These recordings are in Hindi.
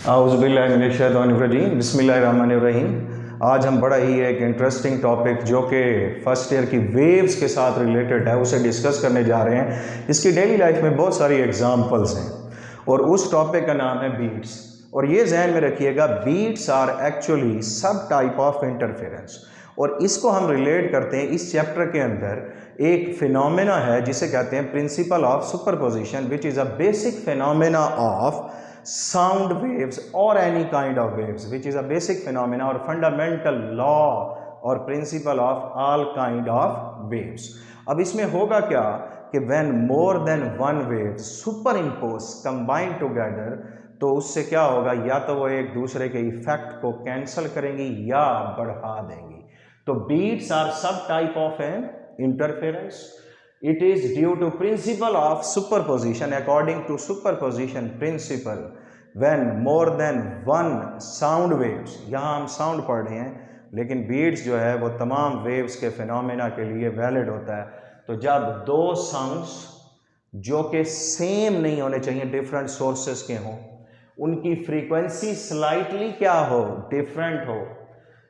आउज़ुबिल्लाहिमिनश्शैतानिर्रजीम बिस्मिल्लाहिर्रहमानिर्रहीम। आज हम बड़ा ही एक इंटरेस्टिंग टॉपिक जो कि फर्स्ट ईयर की वेव्स के साथ रिलेटेड है उसे डिस्कस करने जा रहे हैं। इसकी डेली लाइफ में बहुत सारी एग्जांपल्स हैं और उस टॉपिक का नाम है बीट्स। और ये जहन में रखिएगा, बीट्स आर एक्चुअली सब टाइप ऑफ इंटरफेरेंस। और इसको हम रिलेट करते हैं इस चैप्टर के अंदर एक फिनोमेना है जिसे कहते हैं principle of superposition, which is a basic phenomena of sound waves or any kind of waves, which is a basic phenomena or fundamental law or principle of all kind of waves. अब इसमें होगा क्या कि when more than one wave superimpose combine together, तो उससे क्या होगा, या तो वो एक दूसरे के इफेक्ट को कैंसिल करेंगी या बढ़ा देंगी। तो बीट्स आर सब type of an interference. It is due to principle of superposition. According to superposition principle, when more than one sound waves, यहाँ हम sound पढ़ रहे हैं लेकिन beats जो है वो तमाम waves के फिनोमेना के लिए वैलिड होता है। तो जब दो sounds जो कि सेम नहीं होने चाहिए, डिफरेंट सोर्सेस के हों, उनकी फ्रीक्वेंसी स्लाइटली क्या हो, डिफरेंट हो,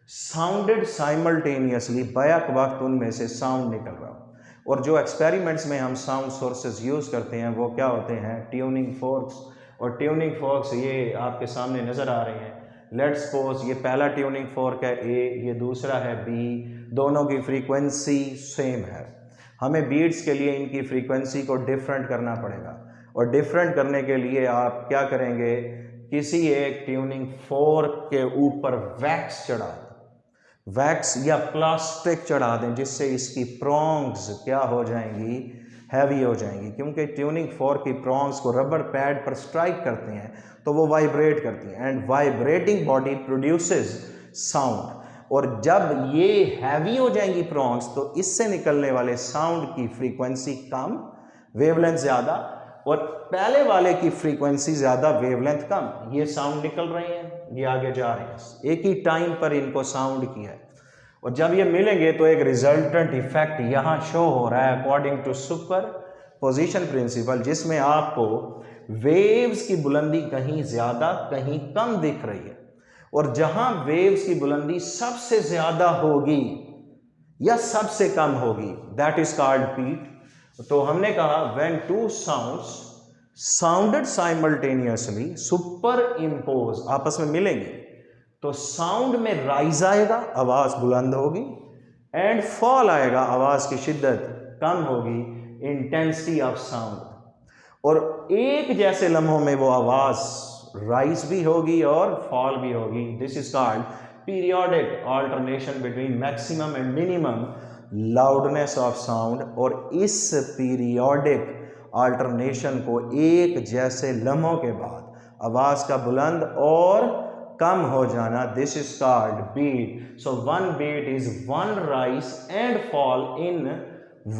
साउंडेड साइमल्टेनियसली, बैक वक्त उनमें से साउंड निकल रहा हो। और जो एक्सपेरिमेंट्स में हम साउंड सोर्सेज यूज़ करते हैं वो क्या होते हैं, ट्यूनिंग फोर्क्स। और ट्यूनिंग फोर्क्स ये आपके सामने नज़र आ रहे हैं। लेट्स सपोज ये पहला ट्यूनिंग फोर्क है ए, ये दूसरा है बी, दोनों की फ्रीक्वेंसी सेम है। हमें बीट्स के लिए इनकी फ्रीक्वेंसी को डिफरेंट करना पड़ेगा। और डिफरेंट करने के लिए आप क्या करेंगे, किसी एक ट्यूनिंग फोर्क के ऊपर वैक्स चढ़ा दें, वैक्स या प्लास्टिक चढ़ा दें, जिससे इसकी प्रॉन्ग्स क्या हो जाएंगी, हैवी हो जाएंगी। क्योंकि ट्यूनिंग फोर्क की प्रॉन्ग्स को रबर पैड पर स्ट्राइक करते हैं तो वो वाइब्रेट करती हैं and vibrating body produces sound. और जब ये हैवी हो जाएंगी प्रॉन्ग्स तो इससे निकलने वाले साउंड की फ्रीक्वेंसी कम, वेवलेंथ ज़्यादा, और पहले वाले की फ्रीक्वेंसी ज़्यादा, वेवलेंथ कम। ये साउंड निकल रहे हैं, ये आगे जा रहे हैं, एक ही टाइम पर इनको साउंड किया है। और जब ये मिलेंगे तो एक रिजल्टेंट इफेक्ट यहाँ शो हो रहा है according to superposition principle, जिसमें आपको वेव्स की बुलंदी कहीं ज़्यादा कहीं कम दिख रही है। और जहाँ वेव्स की बुलंदी सबसे ज़्यादा होगी या सबसे कम होगी, दैट इज कॉल्ड बीट। तो हमने कहा when two sounds sounded simultaneously superimpose, आपस में मिलेंगे तो साउंड में राइज आएगा, आवाज बुलंद होगी, एंड फॉल आएगा, आवाज की शिद्दत कम होगी, इंटेंसिटी ऑफ साउंड। और एक जैसे लम्हों में वो आवाज राइज भी होगी और फॉल भी होगी। This is called periodic alternation between maximum and minimum loudness of sound. और इस पीरियोडिक अल्टरनेशन को एक जैसे लम्हों के बाद आवाज का बुलंद और कम हो जाना, this is called beat. So one beat is one rise and fall in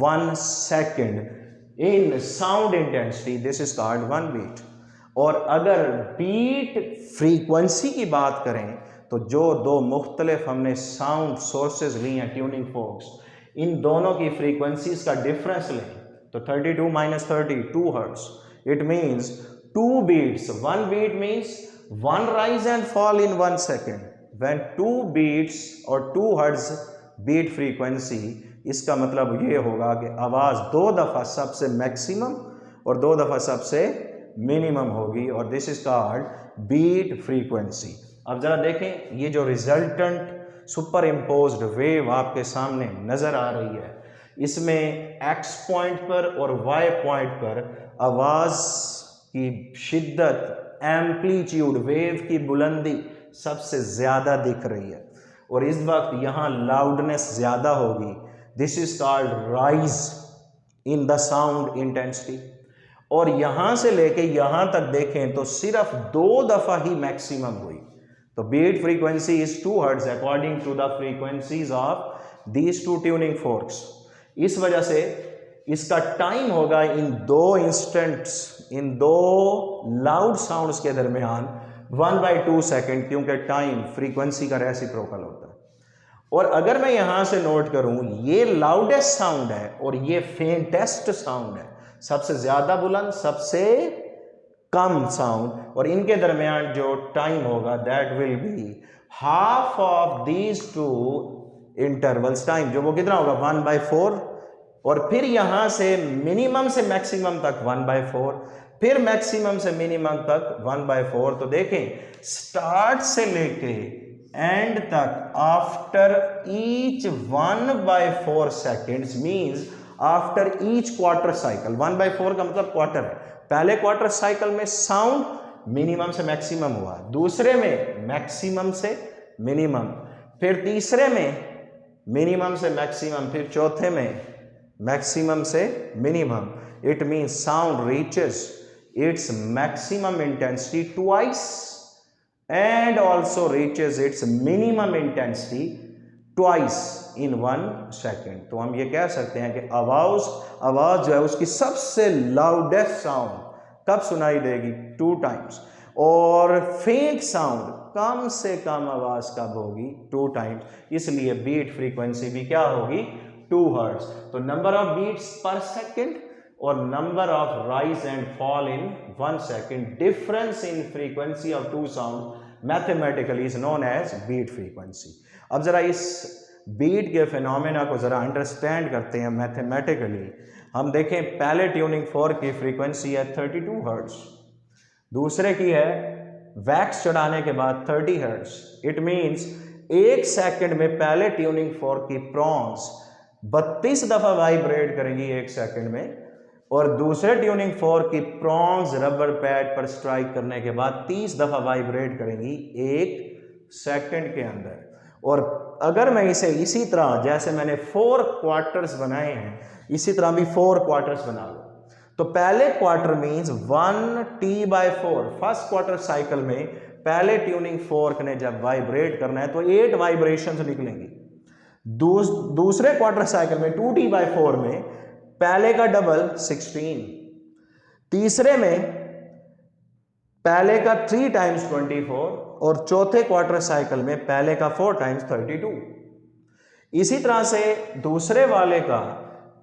1 second in sound intensity, this is called one beat. और अगर बीट फ्रीक्वेंसी की बात करें तो जो दो मुख्तलिफ हमने साउंड सोर्सेज ली हैं, ट्यूनिंग फोर्क्स, इन दोनों की फ्रीक्वेंसीज का डिफरेंस लें तो 32 - 30 2 hertz. It means 2 beats, 1 beat means 1 rise and fall in 1 second. When 2 beats और 2 hertz beat frequency, इसका मतलब ये होगा कि आवाज़ 2 दफ़ा सबसे मैक्सिमम और 2 दफ़ा सबसे मिनिमम होगी, और this is called beat frequency. अब ज़रा देखें, ये जो रिजल्टेंट सुपर इम्पोज्ड वेव आपके सामने नज़र आ रही है, इसमें एक्स पॉइंट पर और वाई पॉइंट पर आवाज़ की शिद्दत, एम्पलीट्यूड, वेव की बुलंदी सबसे ज़्यादा दिख रही है। और इस वक्त यहाँ लाउडनेस ज़्यादा होगी, this is called rise in the sound intensity. और यहाँ से लेके यहाँ तक देखें तो सिर्फ 2 दफ़ा ही मैक्सिमम हुई। तो beat frequency is 2 hertz according to the frequencies of these 2 tuning forks. इस वजह से इसका टाइम होगा इन 2 इंस्टेंट्स, इन 2 लाउड साउंड्स के दरमियान 1/2 सेकेंड, क्योंकि टाइम फ्रीक्वेंसी का रेसिप्रोकल होता है। और अगर मैं यहां से नोट करूं, ये लाउडेस्ट साउंड है और ये फेंटेस्ट साउंड है, सबसे ज्यादा बुलंद, सबसे कम साउंड, और इनके दरमियान जो टाइम होगा that will be half of these two intervals time, जो वो कितना होगा 1/4, और फिर यहां से मिनिमम से मैक्सिमम तक 1/4, फिर मैक्सिमम से मिनिमम तक 1/4। तो देखें स्टार्ट से लेके एंड तक after each 1/4 seconds means after each quarter cycle, 1/4 का मतलब क्वार्टर है। पहले क्वार्टर साइकिल में साउंड मिनिमम से मैक्सिमम हुआ, दूसरे में मैक्सिमम से मिनिमम, फिर तीसरे में मिनिमम से मैक्सिमम, फिर चौथे में मैक्सिमम से minimum. It means sound reaches its maximum intensity twice and also reaches its minimum intensity twice in 1 second। तो हम ये कह सकते हैं कि आवाज जो है उसकी सबसे लाउडेस्ट साउंड कब सुनाई देगी? 2 टाइम्स। और फेंट साउंड कम से कम आवाज कब होगी? 2 टाइम्स। इसलिए बीट फ्रीक्वेंसी भी क्या होगी? 2 हर्ट्ज। तो number of beats per second और number of rise and fall in 1 second, difference in frequency of 2 sound mathematically is known as beat frequency. अब जरा इस बीट के फिनोमेना को जरा अंडरस्टैंड करते हैं मैथमेटिकली। हम देखें पहले ट्यूनिंग फोर्क की फ्रीक्वेंसी है 32 हर्ट्ज, दूसरे की है वैक्स चढ़ाने के बाद 30 हर्ट्ज। इट मींस 1 सेकंड में पहले ट्यूनिंग फोर्क की प्रॉन्ग्स 32 दफा वाइब्रेट करेंगी 1 सेकंड में, और दूसरे ट्यूनिंग फोर्क की प्रॉन्ग्स रबर पैड पर स्ट्राइक करने के बाद 30 दफा वाइब्रेट करेंगी 1 सेकंड के अंदर। और अगर मैं इसे इसी तरह जैसे मैंने 4 क्वार्टर्स बनाए हैं, इसी तरह भी 4 क्वार्टर्स बना लो, तो पहले quarter means 1T/4। First quarter cycle में पहले ट्यूनिंग फोर्क ने जब वाइब्रेट करना है तो 8 वाइब्रेशंस निकलेंगी। दूसरे क्वार्टर साइकिल में 2T/4 में पहले का डबल 16, तीसरे में पहले का 3 टाइम्स 24, और चौथे क्वार्टर साइकिल में पहले का 4 टाइम्स 32। इसी तरह से दूसरे वाले का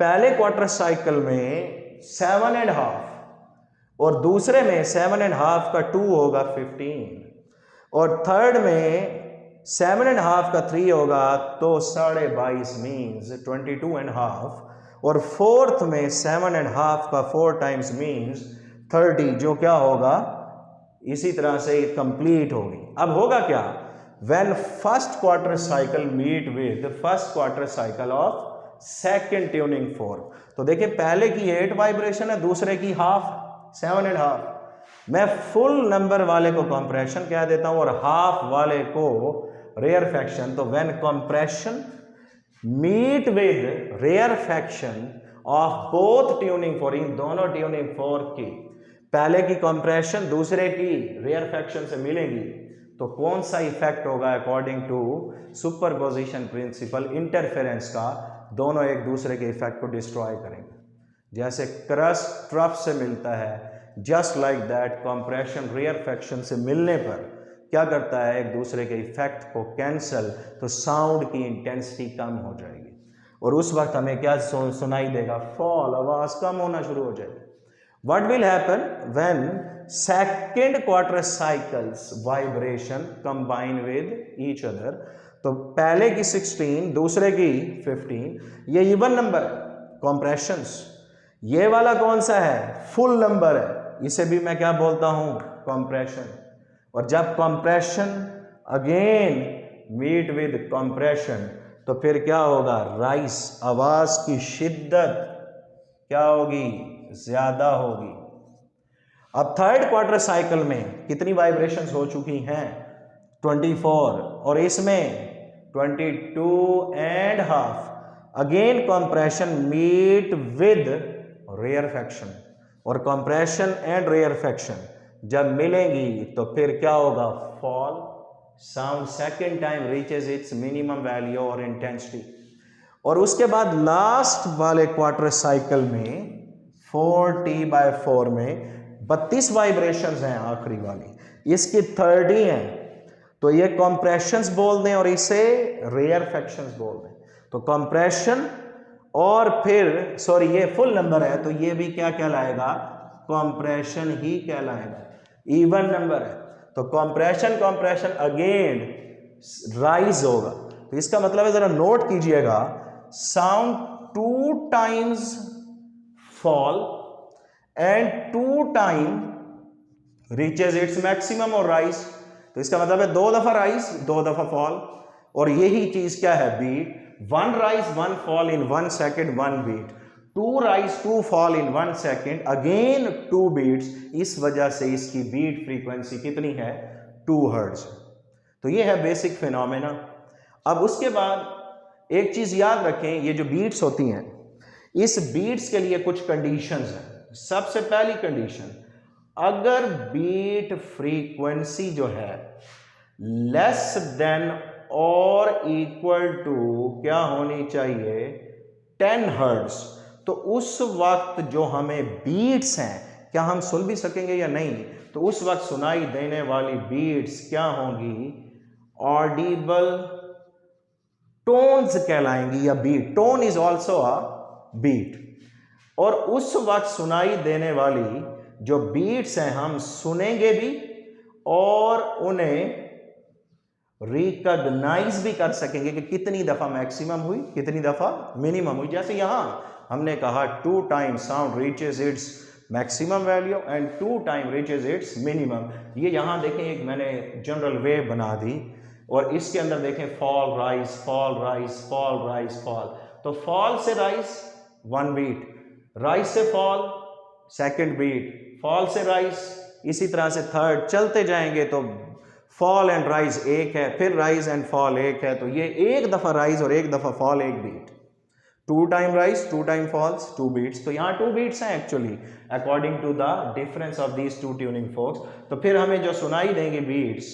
पहले क्वार्टर साइकिल में 7.5 और दूसरे में 7.5 का 2 होगा 15, और थर्ड में 7.5 का 3 होगा तो 22.5 मीन्स 22.5, और फोर्थ में 7.5 का 4 टाइम्स मीन्स 30, जो क्या होगा इसी तरह से कंप्लीट होगी। अब होगा क्या? When first quarter cycle meet with first quarter cycle of second tuning fork, तो देखिए पहले की 8 वाइब्रेशन है, दूसरे की हाफ 7.5। मैं फुल नंबर वाले को कंप्रेशन कह देता हूं और हाफ वाले को रेयरफैक्शन। तो when compression meet with rarefaction of both tuning fork, इन दोनों ट्यूनिंग फोर्क की पहले की कंप्रेशन दूसरे की रेयरफैक्शन से मिलेगी, तो कौन सा इफेक्ट होगा according to superposition principle interference का? दोनों एक दूसरे के इफेक्ट को डिस्ट्रॉय करेंगे। जैसे क्रस्ट ट्रफ से मिलता है, just like that compression rarefaction से मिलने पर क्या करता है? एक दूसरे के इफेक्ट को कैंसल, तो साउंड की इंटेंसिटी कम हो जाएगी और उस वक्त हमें क्या सुनाई देगा? फॉल, आवाज कम होना शुरू हो जाएगी। What will happen when second quarter cycles vibration combine with each other? तो पहले की 16 दूसरे की 15, ये इवन नंबर कंप्रेशंस। ये वाला कौन सा है? फुल नंबर है, इसे भी मैं क्या बोलता हूं? कंप्रेशन। और जब compression again meet with compression, तो फिर क्या होगा? राइस, आवाज की शिद्दत क्या होगी? ज्यादा होगी। अब थर्ड क्वार्टर साइकिल में कितनी वाइब्रेशंस हो चुकी हैं? 24, और इसमें 22.5। Again compression meet with rarefaction, और कंप्रेशन एंड रेयरफैक्शन जब मिलेंगी तो फिर क्या होगा? Fall. Sound second time reaches its minimum value और इंटेंसिटी। और उसके बाद लास्ट वाले क्वार्टर साइकिल में 4T/4 में 32 वाइब्रेशंस हैं आखिरी वाली, इसकी 30 हैं, तो ये कंप्रेशंस बोल दें और इसे रेयरफैक्शंस बोल दें। तो कंप्रेशन और फिर ये फुल नंबर है तो ये भी क्या कहलाएगा? कंप्रेशन ही कहलाएगा, इवन नंबर है तो कंप्रेशन अगेन राइज होगा। तो इसका मतलब है, जरा नोट कीजिएगा, sound 2 times fall and 2 time reaches its maximum और राइज। तो इसका मतलब है 2 दफा राइज 2 दफा फॉल, और यही चीज क्या है, beat. 1 rise 1 fall in 1 second 1 beat, 2 rise 2 fall in 1 second again 2 beats। इस वजह से इसकी बीट फ्रीक्वेंसी कितनी है, 2 हर्ट्ज। तो ये है बेसिक फिनोमेना। अब उसके बाद एक चीज याद रखें, ये जो बीट्स होती हैं, इस बीट्स के लिए कुछ कंडीशंस हैं। सबसे पहली कंडीशन, अगर बीट फ्रीक्वेंसी जो है लेस देन और इक्वल टू क्या होनी चाहिए, 10 हर्ट्ज, तो उस वक्त जो हमें बीट्स हैं, क्या हम सुन भी सकेंगे या नहीं, तो उस वक्त सुनाई देने वाली बीट्स क्या होंगी, ऑडिबल टोन्स कहलाएंगी, या beat. Tone is also a beat. और उस वक्त सुनाई देने वाली जो बीट्स हैं, हम सुनेंगे भी और उन्हें रिकॉग्नाइज भी कर सकेंगे कि कितनी दफा मैक्सिमम हुई, कितनी दफा मिनिमम हुई। जैसे यहां हमने कहा 2 time sound reaches its maximum value and 2 time reaches its minimum. ये यहां देखें, एक मैंने जनरल वेव बना दी, और इसके अंदर देखें fall rise fall rise fall rise fall. तो फॉल से राइज 1 बीट, राइज से फॉल 2nd बीट, फॉल से राइज इसी तरह से 3rd, चलते जाएंगे तो फॉल एंड राइज 1 है, फिर राइज एंड फॉल 1 है। तो ये 1 दफा राइज और 1 दफा fall 1 beat, 2 time rise 2 time falls 2 beats. तो यहाँ 2 बीट्स हैं actually according to the difference of these 2 tuning forks. तो फिर हमें जो सुनाई देंगे बीट्स,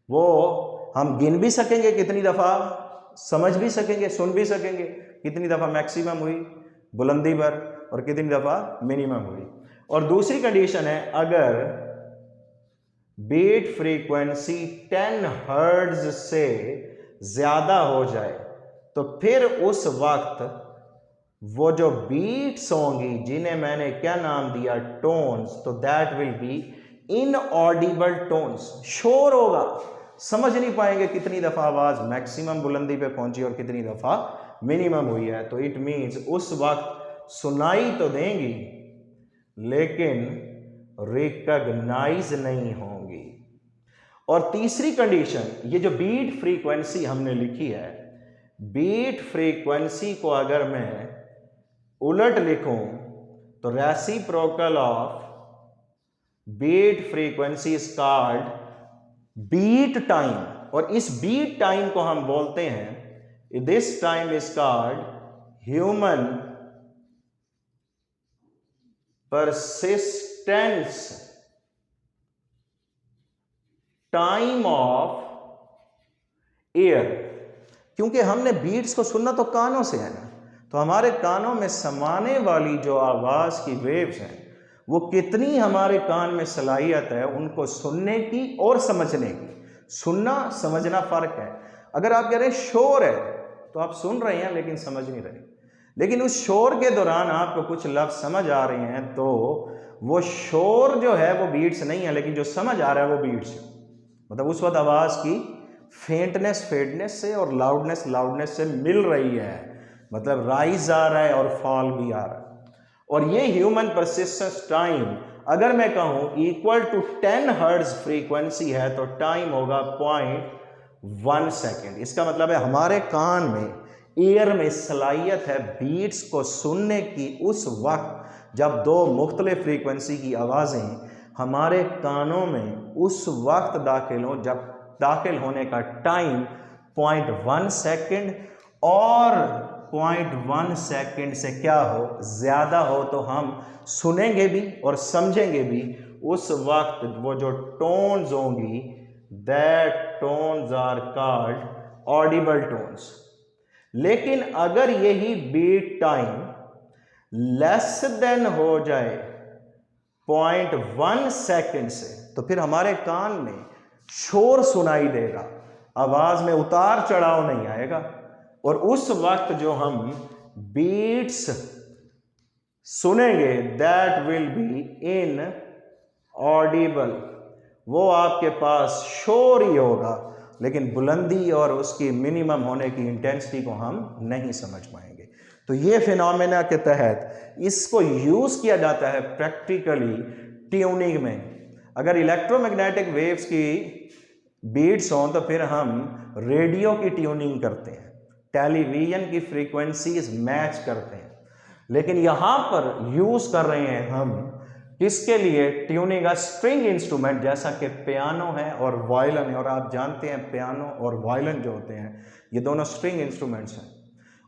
वो हम गिन भी सकेंगे कितनी दफा, समझ भी सकेंगे, सुन भी सकेंगे कितनी दफा मैक्सिमम हुई बुलंदी पर और कितनी दफा मिनिमम हुई। और दूसरी कंडीशन है, अगर बीट फ्रीक्वेंसी 10 हर्ट्ज से ज्यादा हो जाए, तो फिर उस वक्त वो जो बीट्स होंगी, जिन्हें मैंने क्या नाम दिया, टोन्स, तो that will be inaudible tones. शोर होगा, समझ नहीं पाएंगे कितनी दफा आवाज मैक्सिमम बुलंदी पे पहुंची और कितनी दफा मिनिमम हुई है। तो इट मींस उस वक्त सुनाई तो देंगी लेकिन रिकॉग्नाइज नहीं होंगी। और तीसरी कंडीशन, ये जो बीट फ्रीक्वेंसी हमने लिखी है, बीट फ्रीक्वेंसी को अगर मैं उलट लिखूं तो reciprocal of beat frequency is called beat time. और इस बीट टाइम को हम बोलते हैं, this time is called human persistence time of air. क्योंकि हमने बीट्स को सुनना तो कानों से है ना, तो हमारे कानों में समाने वाली जो आवाज की वेव्स हैं, वो कितनी हमारे कान में सलाहियत है उनको सुनने की और समझने की। सुनना समझना फर्क है। अगर आप कह रहे हैं शोर है, तो आप सुन रहे हैं लेकिन समझ नहीं रहे, लेकिन उस शोर के दौरान आपको कुछ लफ्ज समझ आ रहे हैं, तो वो शोर जो है वो बीट्स नहीं है, लेकिन जो समझ आ रहा है वो बीट्स है। मतलब उस वक्त आवाज की फेंटनेस से और लाउडनेस से मिल रही है, मतलब राइज आ रहा है और फॉल भी आ रहा है। और ये ह्यूमन परसिस्टेंस टाइम, अगर मैं कहूं इक्वल टू 10 हर्ट्ज फ्रीक्वेंसी है, तो टाइम होगा 0.1 सेकेंड। इसका मतलब है हमारे कान में, ईयर में सलाहियत है बीट्स को सुनने की उस वक्त जब 2 मुख्तलिफ फ्रीक्वेंसी की आवाज़ें हमारे कानों में उस वक्त दाखिल हो, जब दाखिल होने का टाइम 0.1 सेकेंड और 0.1 सेकेंड से क्या हो, ज़्यादा हो, तो हम सुनेंगे भी और समझेंगे भी। उस वक्त वो जो टोन्स होंगी, that tones are called audible tones. लेकिन अगर यही बीट टाइम लेस देन हो जाए 0.1 सेकेंड से, तो फिर हमारे कान में शोर सुनाई देगा, आवाज में उतार चढ़ाव नहीं आएगा। और उस वक्त जो हम बीट्स सुनेंगे, that will be in Audible, वो आपके पास शोर ही होगा, लेकिन बुलंदी और उसकी मिनिमम होने की इंटेंसिटी को हम नहीं समझ पाएंगे। तो ये फिनोमेना के तहत इसको यूज किया जाता है प्रैक्टिकली ट्यूनिंग में। अगर इलेक्ट्रोमैग्नेटिक वेव्स की बीट्स हों तो फिर हम रेडियो की ट्यूनिंग करते हैं, टेलीविजन की फ्रीक्वेंसीज मैच करते हैं, लेकिन यहां पर यूज कर रहे हैं हम किसके लिए? ट्यूनिंग, स्ट्रिंग इंस्ट्रूमेंट, जैसा कि पियानो है और वायलिन है। और आप जानते हैं पियानो और वायलिन जो होते हैं ये दोनों स्ट्रिंग इंस्ट्रूमेंट्स हैं,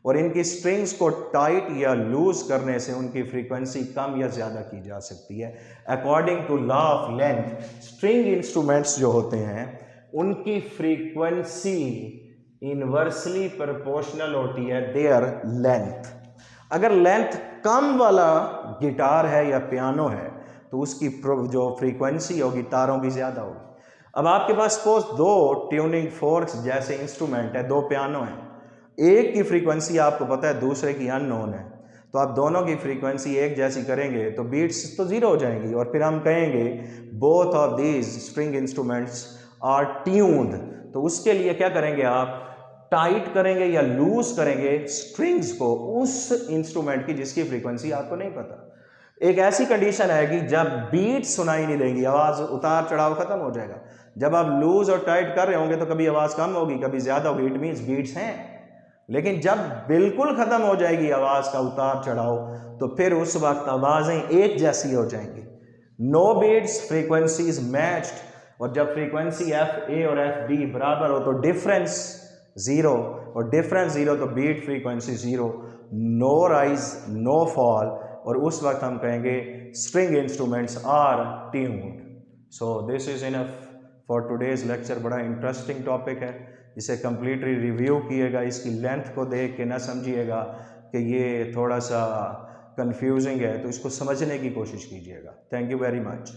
और इनकी स्ट्रिंग्स को टाइट या लूज करने से उनकी फ्रीक्वेंसी कम या ज़्यादा की जा सकती है according to law of length. String instruments जो होते हैं उनकी फ्रीक्वेंसी इनवर्सली प्रोपोर्शनल होती है देयर लेंथ। अगर लेंथ कम वाला गिटार है या पियानो है तो उसकी जो फ्रीक्वेंसी होगी तारों की ज़्यादा होगी। अब आपके पास सपोज दो ट्यूनिंग फोर्क्स जैसे इंस्ट्रूमेंट है, दो पियानो हैं, एक की फ्रीक्वेंसी आपको पता है, दूसरे की अननोन है, तो आप दोनों की फ्रीक्वेंसी एक जैसी करेंगे तो बीट्स तो ज़ीरो हो जाएंगी, और फिर हम कहेंगे both of these string instruments are tuned. तो उसके लिए क्या करेंगे आप? टाइट करेंगे या लूज करेंगे स्ट्रिंग्स को उस इंस्ट्रूमेंट की जिसकी फ्रीक्वेंसी आपको नहीं पता। एक ऐसी कंडीशन है कि जब बीट सुनाई नहीं देंगी, आवाज़ उतार चढ़ाव खत्म हो जाएगा। जब आप लूज और टाइट कर रहे होंगे तो कभी आवाज़ कम होगी, कभी ज़्यादा होगी, इट मीन्स बीट्स हैं। लेकिन जब बिल्कुल ख़त्म हो जाएगी आवाज़ का उतार चढ़ाव तो फिर उस वक्त आवाज़ें एक जैसी हो जाएंगी, नो बीट्स, फ्रीक्वेंसीज मैच्ड। और जब फ्रीक्वेंसी एफ ए और एफ बी बराबर हो तो डिफरेंस ज़ीरो, और डिफरेंस ज़ीरो तो beat frequency zero, no rise no fall, और उस वक्त हम कहेंगे string instruments are tuned. So this is enough for today's lecture. बड़ा इंटरेस्टिंग टॉपिक है, इसे कम्प्लीटली रिव्यू किएगा, इसकी लेंथ को देख के ना समझिएगा कि ये थोड़ा सा कंफ्यूजिंग है, तो इसको समझने की कोशिश कीजिएगा। Thank you very much.